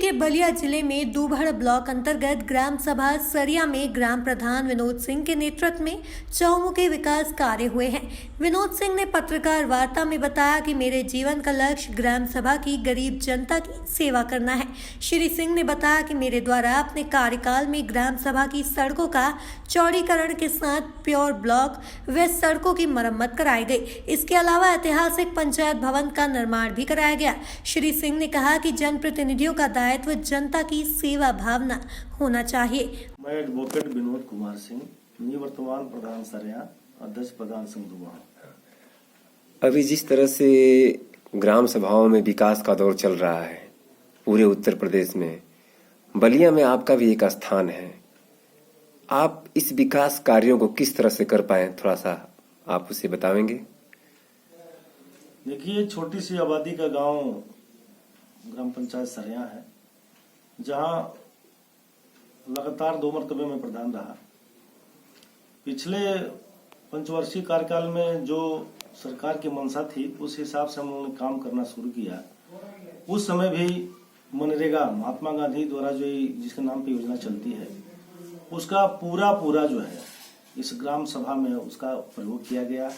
देखिए, बलिया जिले में दूभड़ ब्लॉक अंतर्गत ग्राम सभा सरिया में ग्राम प्रधान विनोद सिंह के नेतृत्व में चौमुखी विकास कार्य हुए हैं। विनोद सिंह ने पत्रकार वार्ता में बताया कि मेरे जीवन का लक्ष्य ग्राम सभा की गरीब जनता की सेवा करना है। श्री सिंह ने बताया कि मेरे द्वारा अपने कार्यकाल में ग्राम सभा की सड़कों का चौड़ीकरण के साथ प्योर ब्लॉक व सड़कों की मरम्मत कराई गई। इसके अलावा ऐतिहासिक पंचायत भवन का निर्माण भी कराया गया। श्री सिंह ने कहा कि जनप्रतिनिधियों का दायित्व जनता की सेवा भावना होना चाहिए। मैं एडवोकेट विनोद कुमार सिंह, निवर्तमान प्रधान सरिया, अध्यक्ष प्रधान संघ दुआ। अभी जिस तरह से ग्राम सभाओं में विकास का दौर चल रहा है पूरे उत्तर प्रदेश में, बलिया में आपका भी एक स्थान है। आप इस विकास कार्यों को किस तरह से कर पाए, थोड़ा सा आप उसे बताएंगे? देखिए, छोटी सी आबादी का गांव ग्राम पंचायत सरिया है, जहां लगातार 2 मरतबे में प्रधान रहा। पिछले पंचवर्षीय कार्यकाल में जो सरकार की मंशा थी, उस हिसाब से हम लोगों ने काम करना शुरू किया। उस समय भी मनरेगा, महात्मा गांधी द्वारा जो जिसके नाम पे योजना चलती है, उसका पूरा जो है इस ग्राम सभा में उसका प्रयोग किया गया।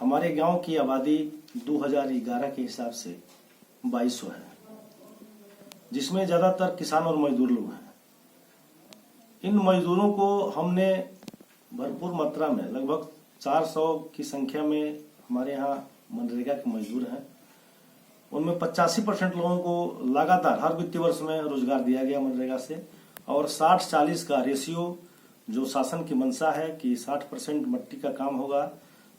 हमारे गांव की आबादी 2011 के हिसाब से 2200 है, जिसमें ज्यादातर किसान और मजदूर लोग हैं। इन मजदूरों को हमने भरपूर मात्रा में, लगभग 400 की संख्या में हमारे यहाँ मनरेगा के मजदूर हैं। उनमें 85% लोगों को लगातार हर वित्तीय वर्ष में रोजगार दिया गया मनरेगा से, और 60-40 का रेशियो जो शासन की मंशा है कि 60% मट्टी का काम होगा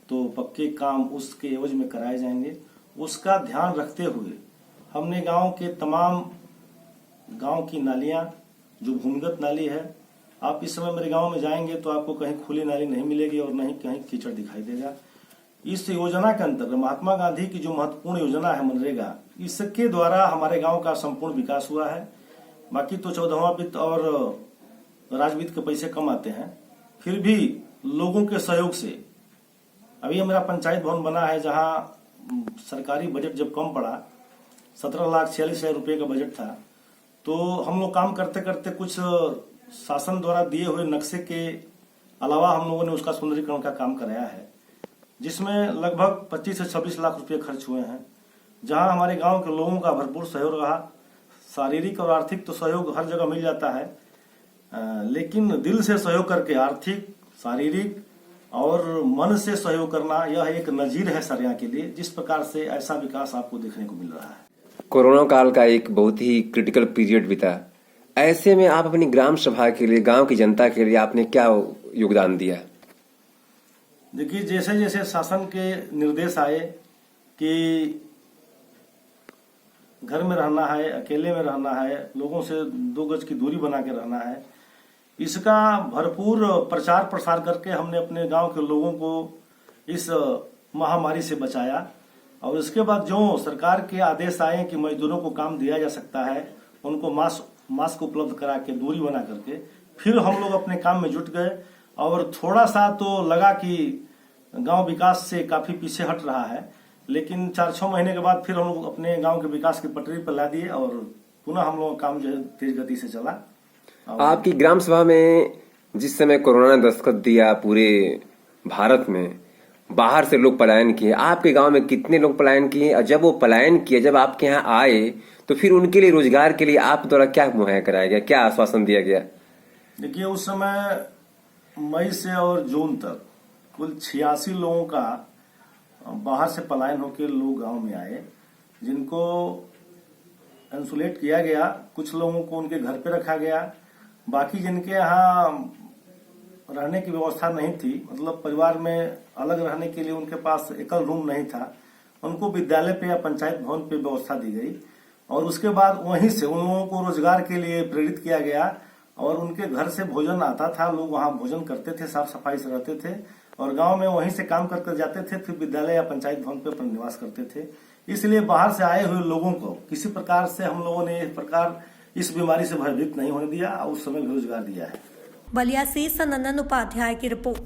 तो पक्के काम उसके एवज में कराए जाएंगे, उसका ध्यान रखते हुए हमने गांव की नालियां, जो भूमिगत नाली है, आप इस समय मेरे गांव में जाएंगे तो आपको कहीं खुली नाली नहीं मिलेगी और नहीं कहीं कीचड़ दिखाई देगा। इस योजना के अंतर्गत महात्मा गांधी की जो महत्वपूर्ण योजना है मनरेगा, इसके द्वारा हमारे गांव का संपूर्ण विकास हुआ है। बाकी तो 14वां वित्त और राजवित्त के पैसे कम आते हैं, फिर भी लोगों के सहयोग से अभी मेरा पंचायत भवन बना है, जहां सरकारी बजट जब कम पड़ा, 17,46,000 रुपये का बजट था, तो हम लोग काम करते करते कुछ शासन द्वारा दिए हुए नक्शे के अलावा हम लोगों ने उसका सुंदरीकरण का काम कराया है, जिसमें लगभग 25 से 26 लाख रुपए खर्च हुए हैं। जहां हमारे गांव के लोगों का भरपूर सहयोग रहा। शारीरिक और आर्थिक तो सहयोग हर जगह मिल जाता है, लेकिन दिल से सहयोग करके आर्थिक, शारीरिक और मन से सहयोग करना, यह एक नजीर है सरिया के लिए। जिस प्रकार से ऐसा विकास आपको देखने को मिल रहा है। कोरोना काल का एक बहुत ही क्रिटिकल पीरियड बीता, ऐसे में आप अपनी ग्राम सभा के लिए, गांव की जनता के लिए आपने क्या योगदान दिया? देखिए, जैसे जैसे शासन के निर्देश आए कि घर में रहना है, अकेले में रहना है, लोगों से 2 गज की दूरी बना के रहना है, इसका भरपूर प्रचार प्रसार करके हमने अपने गांव के लोगों को इस महामारी से बचाया। और इसके बाद जो सरकार के आदेश आए कि मजदूरों को काम दिया जा सकता है, उनको मास्क उपलब्ध करा के, दूरी बना करके, फिर हम लोग अपने काम में जुट गए। और थोड़ा सा तो लगा कि गांव विकास से काफी पीछे हट रहा है, लेकिन 4-6 महीने के बाद फिर हम लोग अपने गांव के विकास की पटरी पर ला दिए और पुनः हम लोग काम जो है तेज गति से चला। आपकी ग्राम सभा में जिस समय कोरोना ने दस्तक दिया पूरे भारत में, बाहर से लोग पलायन किए, आपके गांव में कितने लोग पलायन किए? और जब वो पलायन किए, जब आपके यहाँ आए, तो फिर उनके लिए, रोजगार के लिए आप द्वारा क्या मुहैया कराया गया, क्या आश्वासन दिया गया? देखिए, उस समय मई से और जून तक कुल 86 लोगों का बाहर से पलायन होकर लोग गांव में आए, जिनको इंसुलेट किया गया। कुछ लोगों को उनके घर पे रखा गया। बाकी जिनके यहाँ रहने की व्यवस्था नहीं थी, मतलब परिवार में अलग रहने के लिए उनके पास एकल रूम नहीं था, उनको विद्यालय पे या पंचायत भवन पे व्यवस्था दी गई। और उसके बाद वहीं से उन लोगों को रोजगार के लिए प्रेरित किया गया, और उनके घर से भोजन आता था, लोग वहां भोजन करते थे, साफ सफाई से रहते थे, और गांव में वहीं से काम करके जाते थे, फिर विद्यालय या पंचायत भवन पे अपना निवास करते थे। इसलिए बाहर से आए हुए लोगों को किसी प्रकार से हम लोगों ने इस बीमारी से भयभीत नहीं होने दिया, और उस समय भी रोजगार दिया है। बलिया से सनंदन उपाध्याय की रिपोर्ट।